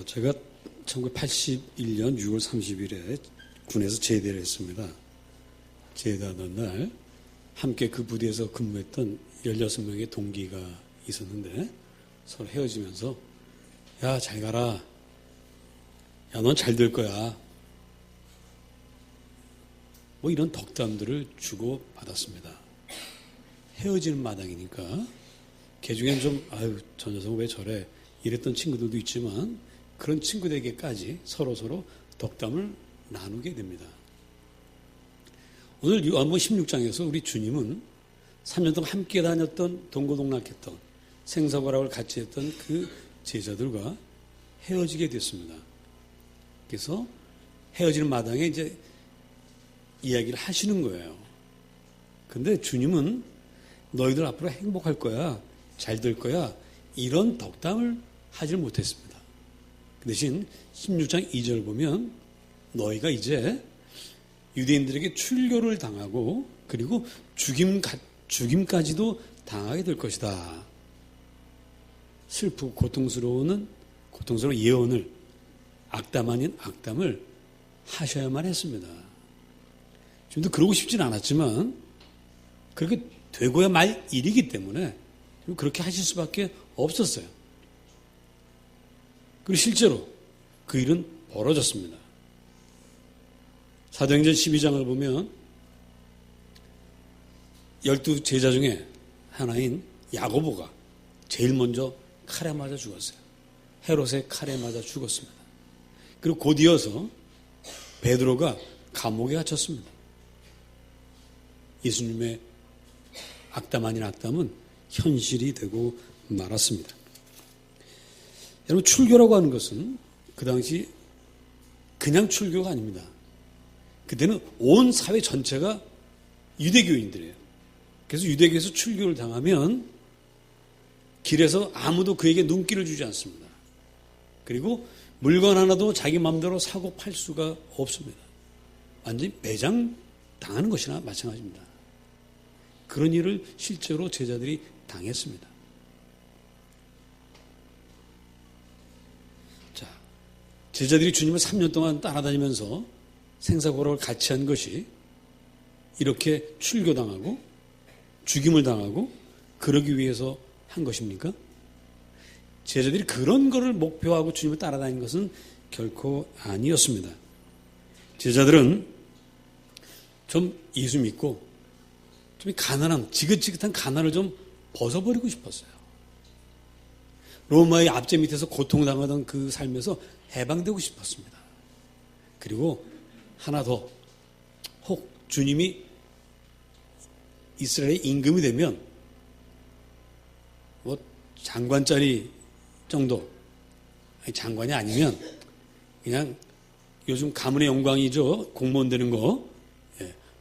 제가 1981년 6월 30일에 군에서 제대를 했습니다. 제대하던 날 함께 그 부대에서 근무했던 16명의 동기가 있었는데 서로 헤어지면서 야, 잘 가라. 야, 넌 잘 될 거야. 뭐 이런 덕담들을 주고 받았습니다. 헤어지는 마당이니까 걔 중엔 좀 아유, 저 녀석은 왜 저래 이랬던 친구들도 있지만 그런 친구들에게까지 서로 덕담을 나누게 됩니다. 오늘 요한복음 16장에서 우리 주님은 3년 동안 함께 다녔던 동고동락했던 생사고락을 같이 했던 그 제자들과 헤어지게 됐습니다. 그래서 헤어지는 마당에 이제 이야기를 하시는 거예요. 근데 주님은 너희들 앞으로 행복할 거야, 잘 될 거야 이런 덕담을 하지 못했습니다. 그 대신 16장 2절 보면 너희가 이제 유대인들에게 출교를 당하고 그리고 죽임까지도 당하게 될 것이다. 슬프고 고통스러운 예언을 악담 아닌 악담을 하셔야만 했습니다. 지금도 그러고 싶진 않았지만 그렇게 되고야 말 일이기 때문에 그렇게 하실 수밖에 없었어요. 그리고 실제로 그 일은 벌어졌습니다. 사도행전 12장을 보면 12 제자 중에 하나인 야고보가 제일 먼저 칼에 맞아 죽었어요. 헤롯의 칼에 맞아 죽었습니다. 그리고 곧 이어서 베드로가 감옥에 갇혔습니다. 예수님의 악담 아닌 악담은 현실이 되고 말았습니다. 여러분, 출교라고 하는 것은 그 당시 그냥 출교가 아닙니다. 그때는 온 사회 전체가 유대교인들이에요. 그래서 유대교에서 출교를 당하면 길에서 아무도 그에게 눈길을 주지 않습니다. 그리고 물건 하나도 자기 마음대로 사고 팔 수가 없습니다. 완전히 매장 당하는 것이나 마찬가지입니다. 그런 일을 실제로 제자들이 당했습니다. 자, 제자들이 주님을 3년 동안 따라다니면서 생사고락을 같이 한 것이 이렇게 출교당하고 죽임을 당하고 그러기 위해서 한 것입니까? 제자들이 그런 거를 목표하고 주님을 따라다닌 것은 결코 아니었습니다. 제자들은 좀 예수 믿고 좀 가난한, 지긋지긋한 가난을 좀 벗어버리고 싶었어요. 로마의 압제 밑에서 고통당하던 그 삶에서 해방되고 싶었습니다. 그리고 하나 더, 혹 주님이 이스라엘의 임금이 되면 뭐 장관짜리 정도, 아니 장관이 아니면 그냥 요즘 가문의 영광이죠. 공무원 되는 거,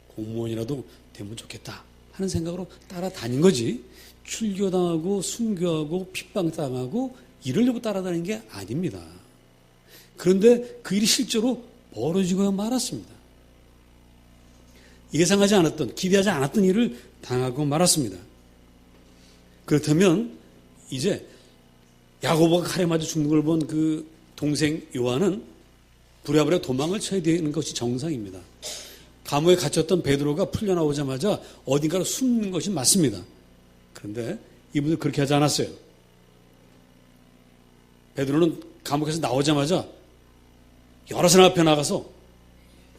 공무원이라도 되면 좋겠다 하는 생각으로 따라다닌 거지, 출교당하고 순교하고 핍박당하고 이러려고 따라다니는 게 아닙니다. 그런데 그 일이 실제로 벌어지고 말았습니다. 예상하지 않았던, 기대하지 않았던 일을 당하고 말았습니다. 그렇다면 이제 야고보가 칼에 맞아 죽는 걸 본 그 동생 요한은 부랴부랴 도망을 쳐야 되는 것이 정상입니다. 감옥에 갇혔던 베드로가 풀려나오자마자 어딘가로 숨는 것이 맞습니다. 그런데 이분들 그렇게 하지 않았어요. 베드로는 감옥에서 나오자마자 여러 사람 앞에 나가서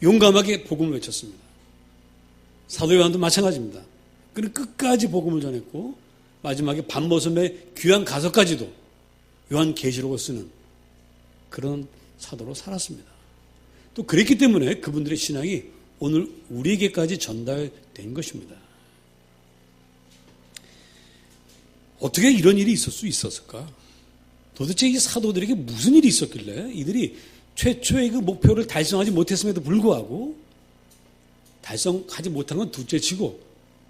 용감하게 복음을 외쳤습니다. 사도 요한도 마찬가지입니다. 그는 끝까지 복음을 전했고 마지막에 밤모섬의 귀한 가서까지도 요한계시록을 쓰는 그런 사도로 살았습니다. 또 그랬기 때문에 그분들의 신앙이 오늘 우리에게까지 전달된 것입니다. 어떻게 이런 일이 있을 수 있었을까? 도대체 이 사도들에게 무슨 일이 있었길래 이들이 최초의 그 목표를 달성하지 못했음에도 불구하고, 달성하지 못한 건 둘째치고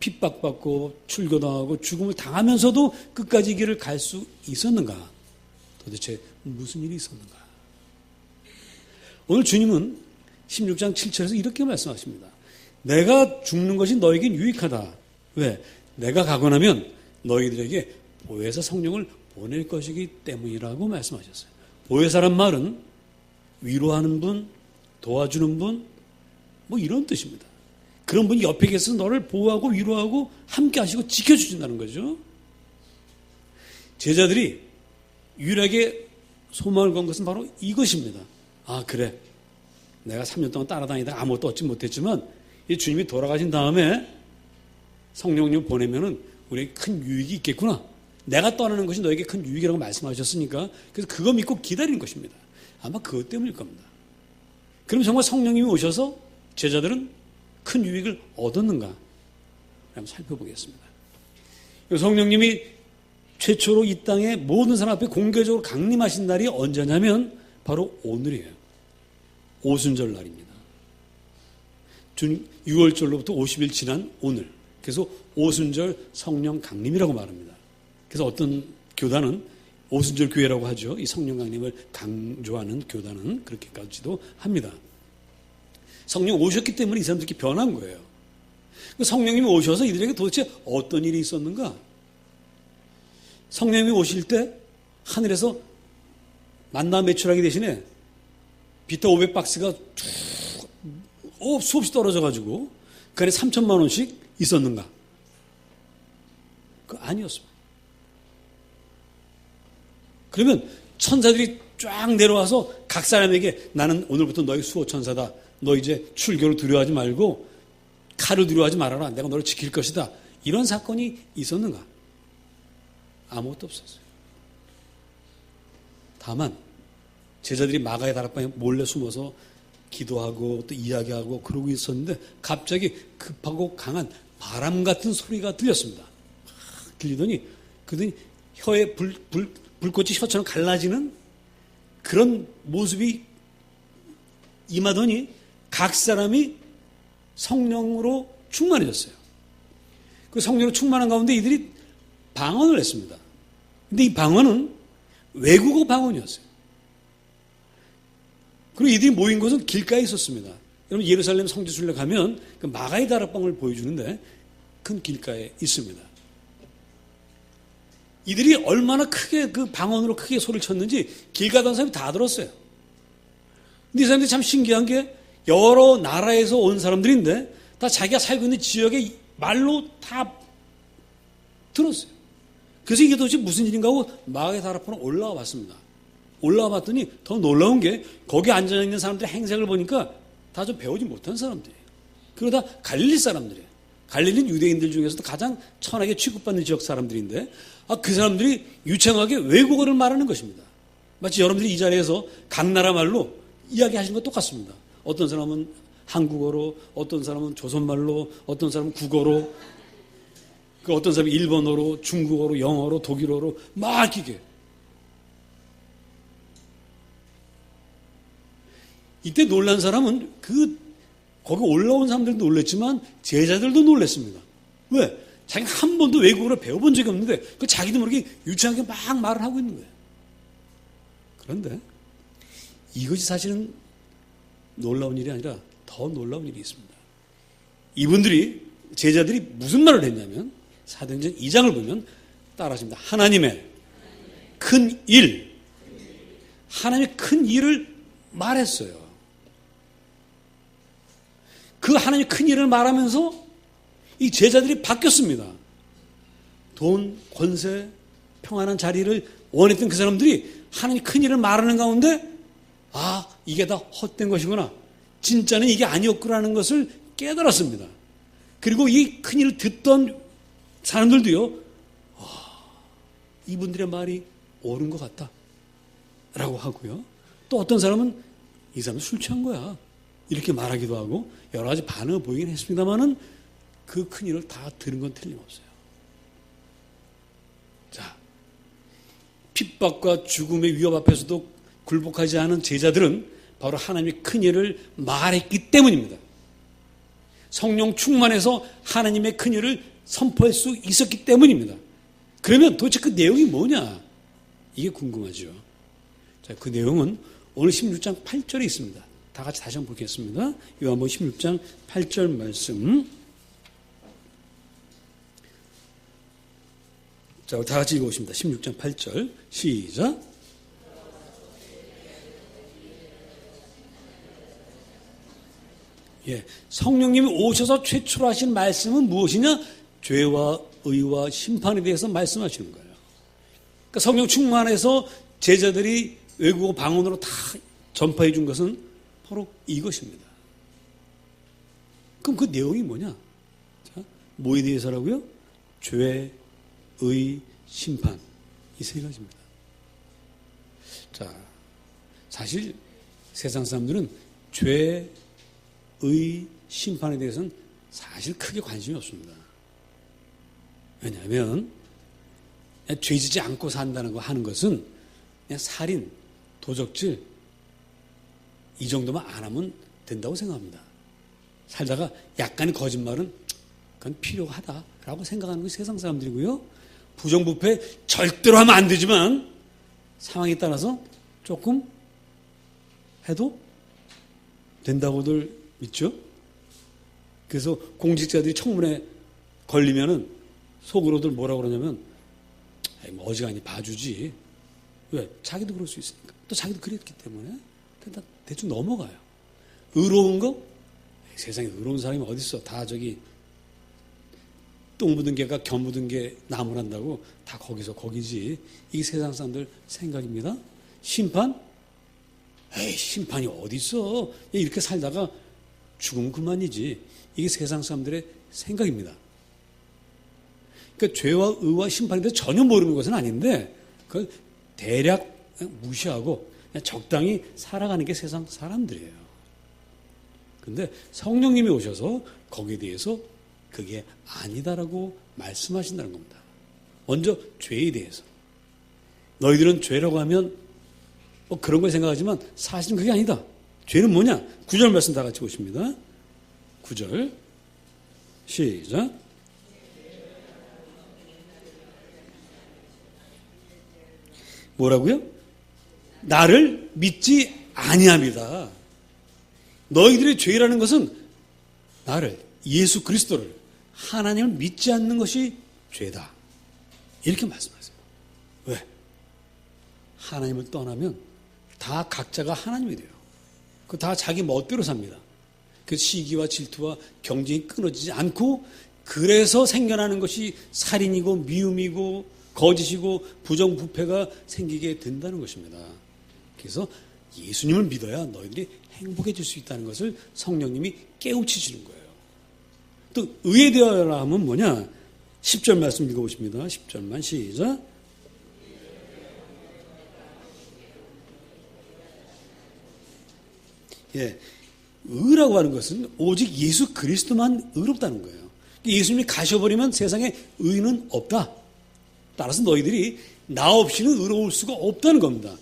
핍박받고 출교당하고 죽음을 당하면서도 끝까지 이 길을 갈 수 있었는가? 도대체 무슨 일이 있었는가? 오늘 주님은 16장 7절에서 이렇게 말씀하십니다. 내가 죽는 것이 너에겐 유익하다. 왜? 내가 가고 나면 너희들에게 보혜사 성령을 보낼 것이기 때문이라고 말씀하셨어요. 보혜사란 말은 위로하는 분, 도와주는 분, 뭐 이런 뜻입니다. 그런 분이 옆에 계셔서 너를 보호하고 위로하고 함께 하시고 지켜주신다는 거죠. 제자들이 유일하게 소망을 건 것은 바로 이것입니다. 아, 그래. 내가 3년 동안 따라다니다 아무것도 얻지 못했지만 이 주님이 돌아가신 다음에 성령님 보내면은 우리에게 큰 유익이 있겠구나. 내가 떠나는 것이 너에게 큰 유익이라고 말씀하셨으니까 그래서 그거 믿고 기다리는 것입니다. 아마 그것 때문일 겁니다. 그럼 정말 성령님이 오셔서 제자들은 큰 유익을 얻었는가? 한번 살펴보겠습니다. 성령님이 최초로 이 땅에 모든 사람 앞에 공개적으로 강림하신 날이 언제냐면 바로 오늘이에요. 오순절 날입니다. 6월절로부터 50일 지난 오늘. 그래서 오순절 성령 강림이라고 말합니다. 그래서 어떤 교단은 오순절 교회라고 하죠. 이 성령 강림을 강조하는 교단은 그렇게까지도 합니다. 성령 오셨기 때문에 이 사람들이 변한 거예요. 성령님이 오셔서 이들에게 도대체 어떤 일이 있었는가? 성령님이 오실 때 하늘에서 만나 매출하기 대신에 비타 500박스가 수없이 떨어져가지고 그 안에 3천만 원씩 있었는가? 그거 아니었습니다. 그러면 천사들이 쫙 내려와서 각 사람에게 나는 오늘부터 너희 수호 천사다. 너 이제 출교를 두려워하지 말고 칼을 두려워하지 말아라. 내가 너를 지킬 것이다. 이런 사건이 있었는가? 아무것도 없었어요. 다만 제자들이 마가의 다락방에 몰래 숨어서 기도하고 또 이야기하고 그러고 있었는데 갑자기 급하고 강한 바람 같은 소리가 들렸습니다. 들리더니 그들이 혀에 불꽃이 혀처럼 갈라지는 그런 모습이 임하더니 각 사람이 성령으로 충만해졌어요. 그 성령으로 충만한 가운데 이들이 방언을 했습니다. 근데 이 방언은 외국어 방언이었어요. 그리고 이들이 모인 곳은 길가에 있었습니다. 여러분 예루살렘 성지순례 가면 그 마가의 다락방을 보여주는데 큰 길가에 있습니다. 이들이 얼마나 크게 그 방언으로 크게 소리를 쳤는지 길 가던 사람이 다 들었어요. 근데 이 사람들이 참 신기한 게 여러 나라에서 온 사람들인데 다 자기가 살고 있는 지역의 말로 다 들었어요. 그래서 이게 도대체 무슨 일인가 하고 마가의 다락방으로 올라와 봤습니다. 올라와 봤더니 더 놀라운 게 거기 앉아있는 사람들의 행색을 보니까 다 좀 배우지 못한 사람들이에요. 그러다 갈릴리 사람들이에요. 갈릴리는 유대인들 중에서도 가장 천하게 취급받는 지역 사람들인데 그 사람들이 유창하게 외국어를 말하는 것입니다. 마치 여러분들이 이 자리에서 각 나라 말로 이야기하시는 것 똑같습니다. 어떤 사람은 한국어로, 어떤 사람은 조선말로, 어떤 사람은 국어로, 그 어떤 사람은 일본어로, 중국어로, 영어로, 독일어로 막 이게. 이때 놀란 사람은 거기 올라온 사람들도 놀랐지만 제자들도 놀랐습니다. 왜? 자기가 한 번도 외국어를 배워본 적이 없는데 그 자기도 모르게 유치하게 막 말을 하고 있는 거예요. 그런데 이것이 사실은 놀라운 일이 아니라 더 놀라운 일이 있습니다. 이분들이 제자들이 무슨 말을 했냐면 사도행전 2장을 보면 따라하십니다. 하나님의 큰 일, 하나님의 큰 일을 말했어요. 그 하나님의 큰 일을 말하면서 이 제자들이 바뀌었습니다. 돈, 권세, 평안한 자리를 원했던 그 사람들이 하나님의 큰 일을 말하는 가운데 이게 다 헛된 것이구나. 진짜는 이게 아니었구나라는 것을 깨달았습니다. 그리고 이 큰 일을 듣던 사람들도요. 이분들의 말이 옳은 것 같다 라고 하고요. 또 어떤 사람은 이 사람은 술 취한 거야 이렇게 말하기도 하고 여러 가지 반응을 보이긴 했습니다만은 그 큰 일을 다 들은 건 틀림없어요. 자, 핍박과 죽음의 위협 앞에서도 굴복하지 않은 제자들은 바로 하나님의 큰 일을 말했기 때문입니다. 성령 충만해서 하나님의 큰 일을 선포할 수 있었기 때문입니다. 그러면 도대체 그 내용이 뭐냐? 이게 궁금하죠. 자, 그 내용은 오늘 16장 8절에 있습니다. 다 같이 다시 한번 보겠습니다. 요한복음 16장 8절 말씀. 자, 다 같이 읽어보십니다. 16장 8절 시작. 성령님이 오셔서 최초로 하신 말씀은 무엇이냐? 죄와 의와 심판에 대해서 말씀하시는 거예요. 그러니까 성령 충만해서 제자들이 외국어 방언으로 다 전파해 준 것은 바로 이것입니다. 그럼 그 내용이 뭐냐? 자, 뭐에 대해서라고요? 죄, 의, 심판. 이 세 가지입니다. 자, 사실 세상 사람들은 죄, 의, 심판에 대해서는 사실 크게 관심이 없습니다. 왜냐하면 죄지지 않고 산다는 거 하는 것은 그냥 살인, 도적질 이 정도만 안 하면 된다고 생각합니다. 살다가 약간의 거짓말은 그건 필요하다라고 생각하는 게 세상 사람들이고요. 부정부패 절대로 하면 안 되지만 상황에 따라서 조금 해도 된다고들 믿죠. 그래서 공직자들이 청문회 걸리면은 속으로들 뭐라고 그러냐면 뭐 어지간히 봐주지. 왜? 자기도 그럴 수 있으니까. 또 자기도 그랬기 때문에 다 대충 넘어가요. 의로운 거? 세상에 의로운 사람이 어디 있어? 다 저기 똥 묻은 개가 견 묻은 개 나무란다고 다 거기서 거기지. 이게 세상 사람들 생각입니다. 심판? 에이, 심판이 어디 있어? 이렇게 살다가 죽으면 그만이지. 이게 세상 사람들의 생각입니다. 그러니까 죄와 의와 심판에 대해서 전혀 모르는 것은 아닌데 그걸 대략 무시하고 그냥 적당히 살아가는 게 세상 사람들이에요. 그런데 성령님이 오셔서 거기에 대해서 그게 아니다라고 말씀하신다는 겁니다. 먼저 죄에 대해서. 너희들은 죄라고 하면 뭐 그런 걸 생각하지만 사실은 그게 아니다. 죄는 뭐냐? 9절 말씀 다 같이 보십니다. 9절 시작. 뭐라고요? 나를 믿지 아니함이다. 너희들의 죄라는 것은 나를, 예수 그리스도를, 하나님을 믿지 않는 것이 죄다. 이렇게 말씀하세요. 왜? 하나님을 떠나면 다 각자가 하나님이 돼요. 그 다 자기 멋대로 삽니다. 그 시기와 질투와 경쟁이 끊어지지 않고 그래서 생겨나는 것이 살인이고 미움이고 거짓이고 부정부패가 생기게 된다는 것입니다. 그래서 예수님을 믿어야 너희들이 행복해질 수 있다는 것을 성령님이 깨우치시는 거예요. 또 의에 대하여 하면 뭐냐? 10절 말씀 읽어보십니다. 10절만 시작. 의라고 하는 것은 오직 예수 그리스도만 의롭다는 거예요. 예수님이 가셔버리면 세상에 의는 없다. 따라서 너희들이 나 없이는 의로울 수가 없다는 겁니다.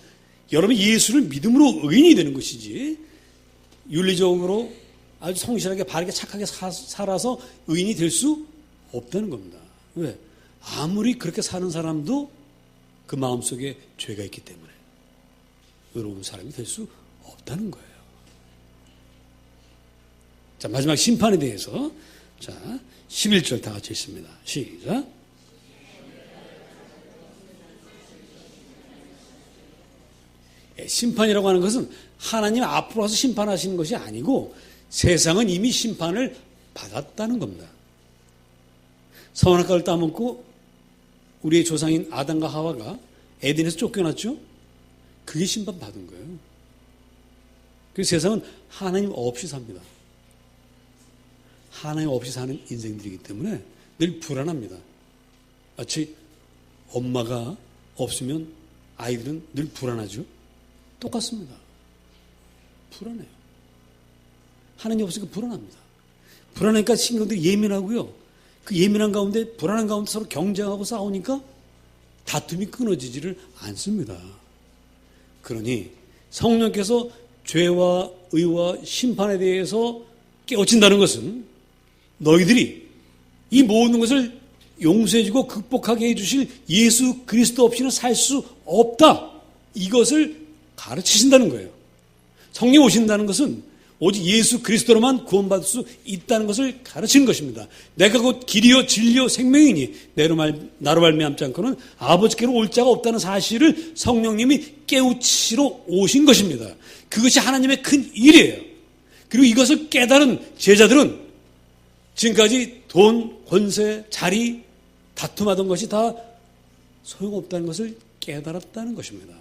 여러분 예수를 믿음으로 의인이 되는 것이지 윤리적으로 아주 성실하게 바르게 착하게 살아서 의인이 될 수 없다는 겁니다. 왜? 아무리 그렇게 사는 사람도 그 마음속에 죄가 있기 때문에 의로운 사람이 될 수 없다는 거예요. 자, 마지막 심판에 대해서 자 11절 다 같이 읽습니다. 시작. 심판이라고 하는 것은 하나님 앞으로 와서 심판하시는 것이 아니고 세상은 이미 심판을 받았다는 겁니다. 선악과를 따먹고 우리의 조상인 아담과 하와가 에덴에서 쫓겨났죠. 그게 심판받은 거예요. 그래서 세상은 하나님 없이 삽니다. 하나님 없이 사는 인생들이기 때문에 늘 불안합니다. 마치 엄마가 없으면 아이들은 늘 불안하죠. 똑같습니다. 불안해요. 하나님 없으니까 불안합니다. 불안하니까 신경들이 예민하고요. 그 예민한 가운데 불안한 가운데 서로 경쟁하고 싸우니까 다툼이 끊어지지를 않습니다. 그러니 성령께서 죄와 의와 심판에 대해서 깨우친다는 것은 너희들이 이 모든 것을 용서해주고 극복하게 해주실 예수 그리스도 없이는 살 수 없다. 이것을 가르치신다는 거예요. 성령 오신다는 것은 오직 예수 그리스도로만 구원받을 수 있다는 것을 가르치는 것입니다. 내가 곧 길이요 진리요 생명이니 나로 말미암지 않고는 아버지께로 올 자가 없다는 사실을 성령님이 깨우치러 오신 것입니다. 그것이 하나님의 큰 일이에요. 그리고 이것을 깨달은 제자들은 지금까지 돈, 권세, 자리, 다툼하던 것이 다 소용없다는 것을 깨달았다는 것입니다.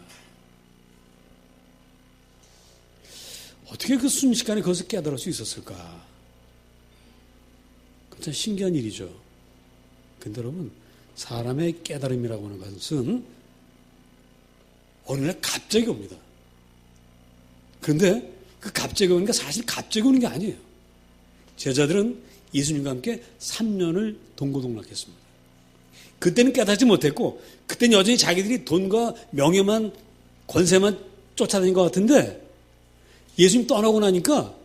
어떻게 그 순식간에 그것을 깨달을 수 있었을까? 그건 참 신기한 일이죠. 근데 여러분, 사람의 깨달음이라고 하는 것은 어느 날 갑자기 옵니다. 그런데 그 갑자기 오는 게 사실 갑자기 오는 게 아니에요. 제자들은 예수님과 함께 3년을 동고동락했습니다. 그때는 깨닫지 못했고, 그때는 여전히 자기들이 돈과 명예만, 권세만 쫓아다닌 것 같은데, 예수님 떠나고 나니까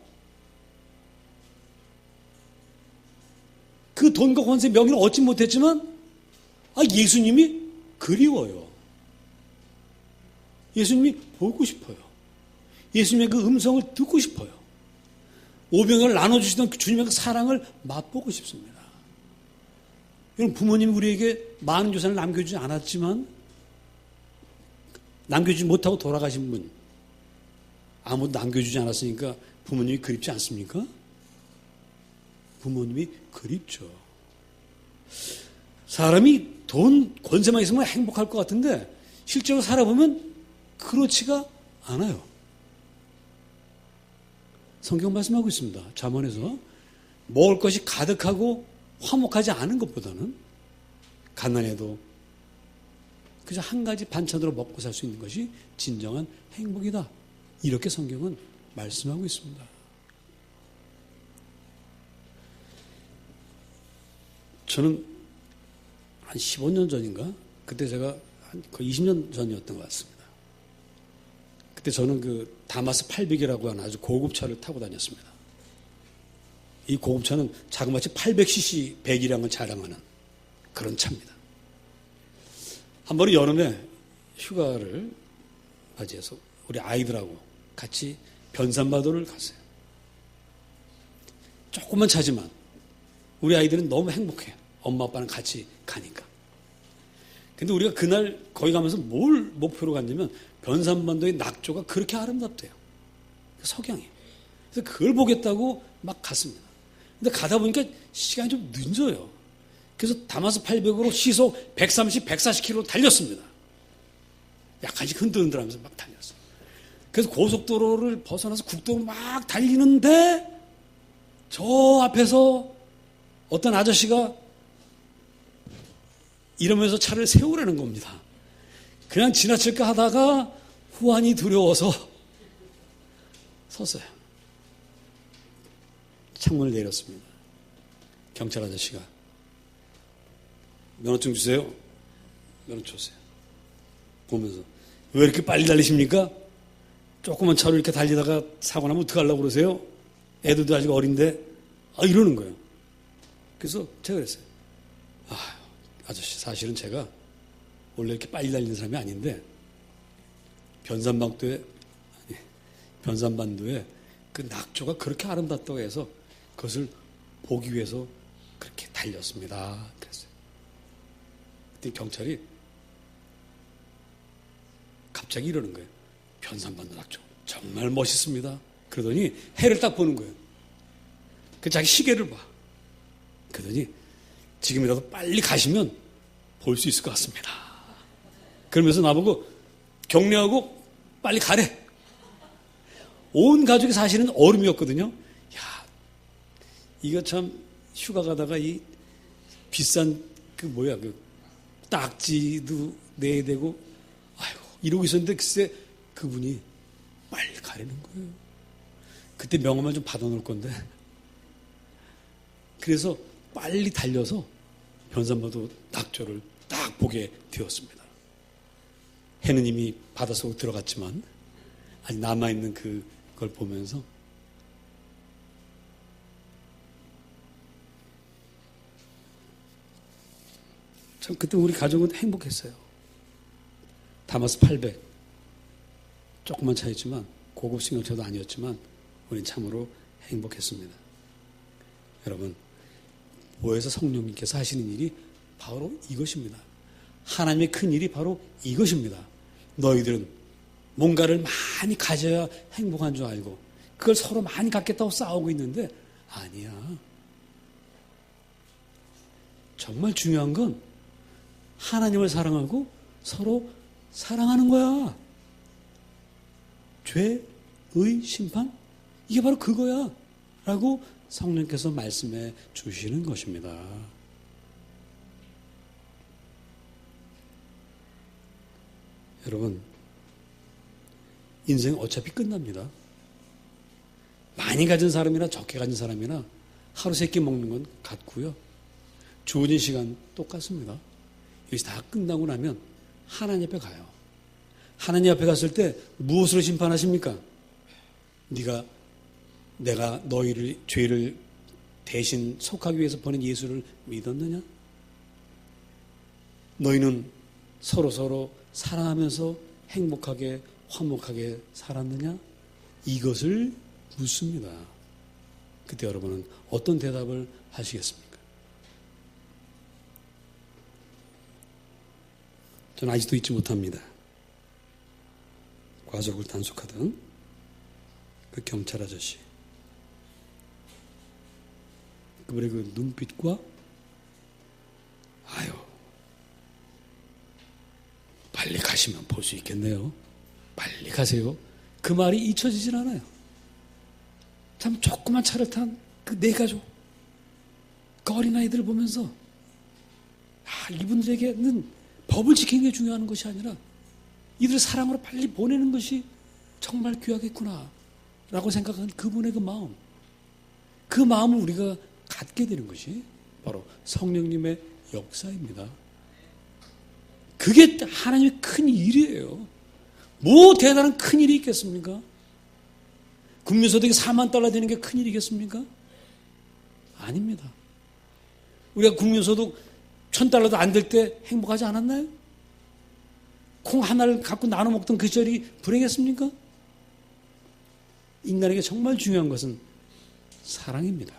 그 돈과 권세, 명예를 얻지 못했지만, 예수님이 그리워요. 예수님이 보고 싶어요. 예수님의 그 음성을 듣고 싶어요. 오병을 나눠주시던 그 주님의 그 사랑을 맛보고 싶습니다. 여러분, 부모님이 우리에게 많은 유산을 남겨주지 않았지만, 남겨주지 못하고 돌아가신 분, 아무도 남겨주지 않았으니까 부모님이 그립지 않습니까? 부모님이 그립죠. 사람이 돈, 권세만 있으면 행복할 것 같은데 실제로 살아보면 그렇지가 않아요. 성경 말씀하고 있습니다. 잠언에서 먹을 것이 가득하고 화목하지 않은 것보다는 가난해도 그저 한 가지 반찬으로 먹고 살 수 있는 것이 진정한 행복이다. 이렇게 성경은 말씀하고 있습니다. 저는 한 15년 전인가? 그때 제가 거의 20년 전이었던 것 같습니다. 그때 저는 그 다마스 800이라고 하는 아주 고급차를 타고 다녔습니다. 이 고급차는 자그마치 800cc 배기량을 자랑하는 그런 차입니다. 한 번은 여름에 휴가를 맞이해서 우리 아이들하고 같이 변산바도를 갔어요. 조그만 차지만 우리 아이들은 너무 행복해요. 엄마 아빠는 같이 가니까. 근데 우리가 그날 거기 가면서 뭘 목표로 갔냐면 변산반도의 낙조가 그렇게 아름답대요. 석양이. 그래서 그걸 보겠다고 막 갔습니다. 근데 가다 보니까 시간이 좀 늦어요. 그래서 다마스 800으로 시속 130, 140km 달렸습니다. 약간씩 흔들흔들하면서 막 달렸어요. 그래서 고속도로를 벗어나서 국도로 막 달리는데 저 앞에서 어떤 아저씨가 이러면서 차를 세우라는 겁니다. 그냥 지나칠까 하다가 후환이 두려워서 섰어요. 창문을 내렸습니다. 경찰 아저씨가 면허증 주세요. 면허증 줬어요. 보면서 왜 이렇게 빨리 달리십니까? 조그만 차로 이렇게 달리다가 사고 나면 어떡하려고 그러세요? 애들도 아직 어린데 이러는 거예요. 그래서 제가 그랬어요. 아저씨 사실은 제가 원래 이렇게 빨리 달리는 사람이 아닌데 변산반도에 그 낙조가 그렇게 아름답다고 해서 그것을 보기 위해서 그렇게 달렸습니다. 그랬어요. 그때 경찰이 갑자기 이러는 거예요. 변산반도 낙조 정말 멋있습니다. 그러더니 해를 딱 보는 거예요. 그 자기 시계를 봐. 그러더니 지금이라도 빨리 가시면 볼 수 있을 것 같습니다. 그러면서 나보고 격려하고 빨리 가래. 온 가족이 사실은 어른이었거든요. 야, 이거 참 휴가 가다가 이 비싼 그 딱지도 내야 되고 이러고 있었는데 글쎄 그분이 빨리 가라는 거예요. 그때 명함만 좀 받아놓을 건데. 그래서 빨리 달려서 변산바도 낙조를 딱 보게 되었습니다. 해는 이미 바닷속으로 들어갔지만 아직 남아있는 그걸 보면서 참 그때 우리 가족은 행복했어요. 다마스 800 조그만 차였지만 고급 승용차도 아니었지만 우리는 참으로 행복했습니다. 여러분, 보혜사 성령님께서 하시는 일이 바로 이것입니다. 하나님의 큰 일이 바로 이것입니다. 너희들은 뭔가를 많이 가져야 행복한 줄 알고 그걸 서로 많이 갖겠다고 싸우고 있는데 아니야. 정말 중요한 건 하나님을 사랑하고 서로 사랑하는 거야. 죄의 심판? 이게 바로 그거야. 라고 성령께서 말씀해 주시는 것입니다. 여러분, 인생 어차피 끝납니다. 많이 가진 사람이나 적게 가진 사람이나 하루 세 끼 먹는 건 같고요. 주어진 시간 똑같습니다. 여기서 다 끝나고 나면 하나님 앞에 가요. 하나님 앞에 갔을 때 무엇으로 심판하십니까? 내가 너희를 죄를 대신 속하기 위해서 보낸 예수를 믿었느냐? 너희는 서로 사랑하면서 행복하게 화목하게 살았느냐? 이것을 묻습니다. 그때 여러분은 어떤 대답을 하시겠습니까? 저는 아직도 잊지 못합니다. 과속을 단속하던 그 경찰 아저씨. 그분의 그 눈빛과 아유, 빨리 가시면 볼 수 있겠네요. 빨리 가세요. 그 말이 잊혀지질 않아요. 참 조그만 차를 탄 그 네 가족, 그 어린아이들을 보면서 이분들에게는 법을 지키는 게 중요한 것이 아니라 이들을 사랑으로 빨리 보내는 것이 정말 귀하겠구나 라고 생각하는 그분의 그 마음을 우리가 갖게 되는 것이 바로 성령님의 역사입니다. 그게 하나님의 큰 일이에요. 뭐 대단한 큰 일이 있겠습니까? 국민소득이 4만 달러 되는 게 큰 일이겠습니까? 아닙니다. 우리가 국민소득 1,000달러도 안 될 때 행복하지 않았나요? 콩 하나를 갖고 나눠 먹던 그 시절이 불행했습니까? 인간에게 정말 중요한 것은 사랑입니다.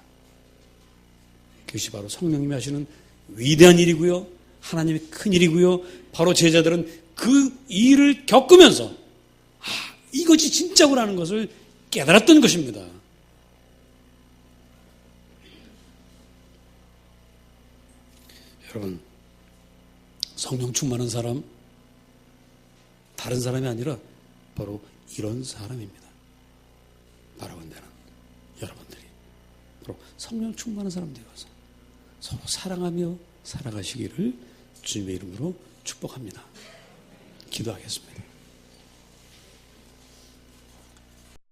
그것이 바로 성령님이 하시는 위대한 일이고요. 하나님의 큰 일이고요. 바로 제자들은 그 일을 겪으면서 이것이 진짜구나는 것을 깨달았던 것입니다. 여러분, 성령 충만한 사람, 다른 사람이 아니라 바로 이런 사람입니다. 바라본다는 여러분들이 바로 성령 충만한 사람 되어서 서로 사랑하며 살아가시기를 주님의 이름으로 축복합니다. 기도하겠습니다.